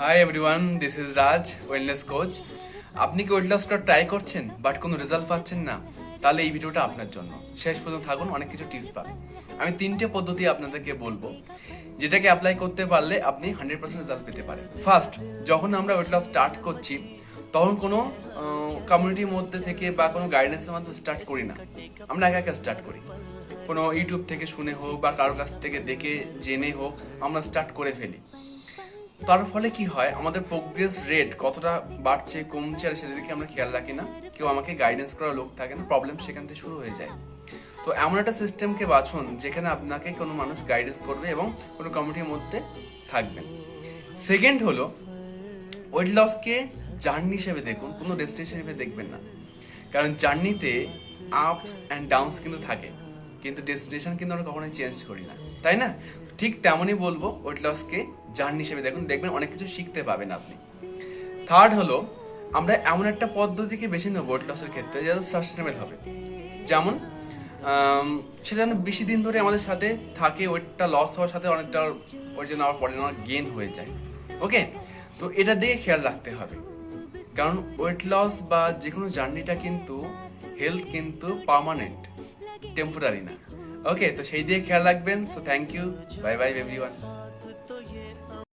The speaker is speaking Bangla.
Hi everyone, this is Raj, wellness coach. আপনি কি ওয়েট লস করার ট্রাই করছেন বাট কোনো রেজাল্ট পাচ্ছেন না? তাহলে এই ভিডিওটা আপনার জন্য। শেষ পর্যন্ত থাকুন, অনেক কিছু টিপস পাবেন। আমি 3টে পদ্ধতি আপনাদেরকে বলবো, যেটাকে অ্যাপ্লাই করতে পারলে আপনি 100% রেজাল্ট পেতে পারেন। ফার্স্ট, যখন আমরা ওয়েট লস স্টার্ট করছি তখন কোনো কমিউনিটির মধ্যে থেকে বা কোনো গাইডেন্সের মাধ্যমে স্টার্ট করি না, আমরা একা একা স্টার্ট করি। কোনো ইউটিউব থেকে শুনে হোক বা কারোর কাছ থেকে দেখে জেনে হোক আমরা স্টার্ট করে ফেলি। তার ফলে কি হয়, আমাদের প্রোগ্রেস রেট কতটা বাড়ছে কমছে আর সেদিকে আমরা খেয়াল রাখি না, কেউ আমাকে গাইডেন্স করার লোক থাকে না, প্রবলেম সেখান থেকে শুরু হয়ে যায়। তো এমন একটা সিস্টেমকে বাছুন যেখানে আপনাকে কোনো মানুষ গাইডেন্স করবে এবং কোনো কমিটির মধ্যে থাকবেন। সেকেন্ড হলো, ওয়েট লসকে জার্নি হিসেবে দেখুন, কোনো ডেস্টিনেশন হিসেবে দেখবেন না। কারণ জার্নিতে আপস অ্যান্ড ডাউনস কিন্তু থাকে, কিন্তু ডেস্টিনেশন কিন্তু আমরা কখনোই চেঞ্জ করি না, তাই না? ঠিক তেমনই বলবো, ওয়েট লসকে জার্নি হিসেবে দেখুন, দেখবেন অনেক কিছু শিখতে পাবেন আপনি। থার্ড হলো, আমরা এমন একটা পদ্ধতিকে বেছে নেব ওয়েট লসের ক্ষেত্রে যাতে সাস্টেনেবল হবে। যেমন সেটা যেন বেশি দিন ধরে আমাদের সাথে থাকে, ওয়েটটা লস হওয়ার সাথে অনেকটা ওই জন্য আবার পরে গেইন হয়ে যায়। ওকে, তো এটা দিকে খেয়াল রাখতে হবে, কারণ ওয়েট লস বা যে কোনো জার্নিটা কিন্তু হেলথ কিন্তু পার্মানেন্ট, টেম্পোরারি না। ওকে, তো সেই দিয়ে খেয়াল রাখবেন। So thank you, bye bye everyone.